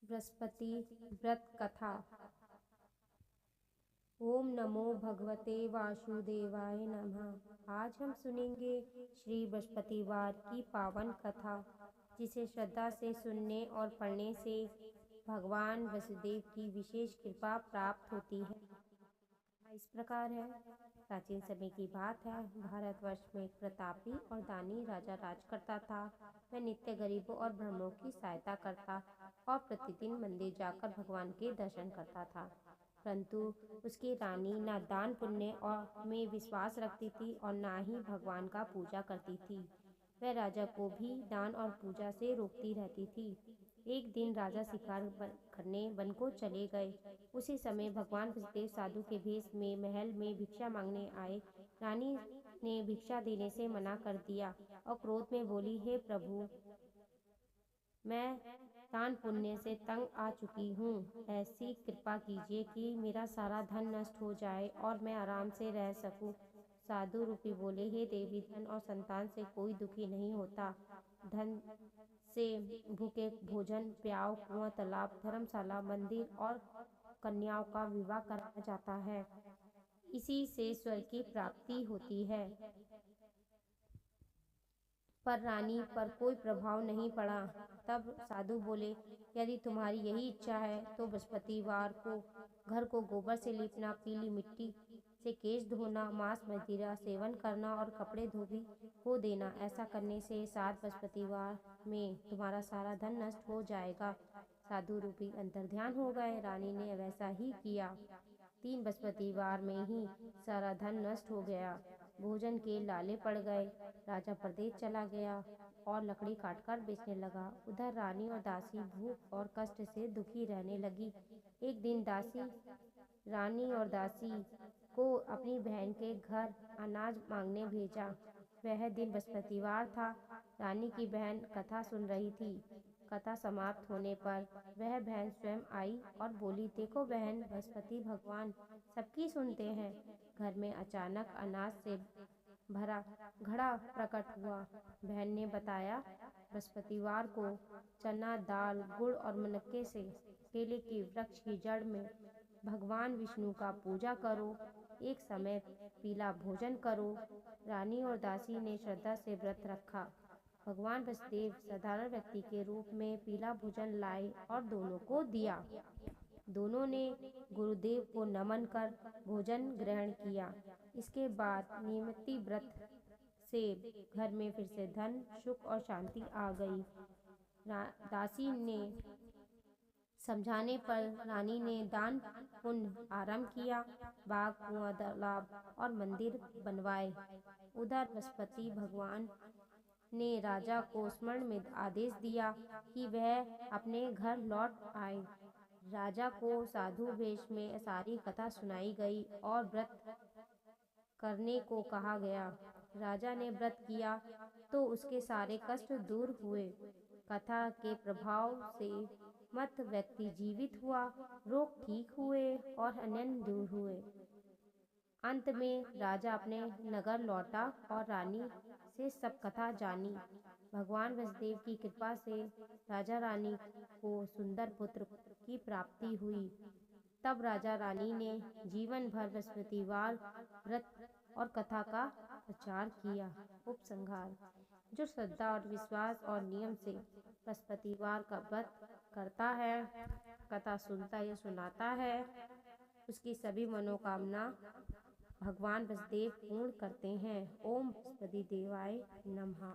बृहस्पति व्रत कथा। ओम नमो भगवते वासुदेवाय नमः। आज हम सुनेंगे श्री बृहस्पतिवार की पावन कथा, जिसे श्रद्धा से सुनने और पढ़ने से भगवान वसुदेव की विशेष कृपा प्राप्त होती है। इस प्रकार है। प्राचीन समय की बात है। भारतवर्ष में एक प्रतापी और दानी राजा राज करता था। वह नित्य गरीबों और ब्राह्मणों की सहायता करता और प्रतिदिन मंदिर जाकर भगवान के दर्शन करता था। परंतु उसकी रानी न दान पुण्य और में विश्वास रखती थी और न ही भगवान का पूजा करती थी। वह राजा को भी दान और पूजा से रोकती रहती थी। एक दिन राजा शिकार करने वन को चले गए। उसी समय भगवान वसुदेव साधु के भेष में महल में भिक्षा मांगने आए। रानी ने भिक्षा देने से मना कर दिया और क्रोध में बोली, हे प्रभु, मैं दान पुण्य से तंग आ चुकी हूँ। ऐसी कृपा कीजिए कि मेरा सारा धन नष्ट हो जाए और मैं आराम से रह सकूँ। साधु रूपी बोले, हे देवी, धन और संतान से कोई दुखी नहीं होता। धन से भूखे भोजन, प्याऊ, कुआं, तालाब, धर्मशाला, मंदिर और कन्याओं का विवाह कराया जाता है। इसी से स्वर्ग की प्राप्ति होती है। पर रानी पर कोई प्रभाव नहीं पड़ा। तब साधु बोले, यदि तुम्हारी यही इच्छा है तो बृहस्पतिवार को घर को गोबर से लीपना, पीली मिट्टी से केश धोना, मांस मदिरा सेवन करना और कपड़े धोबी को देना। ऐसा करने से 7 बृहस्पतिवार में तुम्हारा सारा धन नष्ट हो जाएगा। साधु रूपी अंतर्ध्यान हो गए। रानी ने वैसा ही किया। 3 बृहस्पतिवार में ही सारा धन नष्ट हो गया। भोजन के लाले पड़ गए। राजा परदेश चला गया और लकड़ी काटकर बेचने लगा। उधर रानी और दासी भूख और कष्ट से दुखी रहने लगी। एक दिन रानी और दासी को अपनी बहन के घर अनाज मांगने भेजा। वह दिन बृहस्पतिवार था। रानी की बहन कथा सुन रही थी। कथा समाप्त होने पर वह बहन स्वयं आई और बोली, देखो बहन, बृहस्पति भगवान सबकी सुनते हैं। घर में अचानक अनाज से भरा घड़ा प्रकट हुआ। बहन ने बताया, बृहस्पतिवार को चना, दाल, गुड़ और मुनक्के से केले के वृक्ष की जड़ में भगवान विष्णु का पूजा करो। एक समय पीला भोजन करो। रानी और दासी ने श्रद्धा से व्रत रखा। भगवान वसुदेव साधारण व्यक्ति के रूप में पीला भोजन लाए और दोनों को दिया। दोनों ने गुरुदेव को नमन कर भोजन ग्रहण किया। इसके बाद नियमित व्रत से घर में फिर से धन, सुख और शांति आ गई। दासी ने समझाने पर रानी ने दान पुण्य आरंभ किया। बाग, कुआं, तालाब और मंदिर बनवाए। उधर बृहस्पति भगवान ने राजा को स्मरण में आदेश दिया कि वह अपने घर लौट आए। राजा को साधु वेश में सारी कथा सुनाई गई और व्रत करने को कहा गया। राजा ने व्रत किया तो उसके सारे कष्ट दूर हुए। कथा के प्रभाव से मत व्यक्ति जीवित हुआ, रोग ठीक हुए और अनशन दूर हुए। अंत में राजा अपने नगर लौटा और रानी से सब कथा जानी। भगवान वसुदेव की कृपा से राजा रानी को सुंदर पुत्र की प्राप्ति हुई। तब राजा रानी ने जीवन भर बृहस्पतिवार व्रत और कथा का प्रचार किया। उपसंहार: जो श्रद्धा और विश्वास और नियम से बृहस्पतिवार का व्रत करता है, कथा सुनता या सुनाता है, उसकी सभी मनोकामना भगवान वसुदेव पूर्ण करते हैं। ओम बृहस्पति देवाय नमः।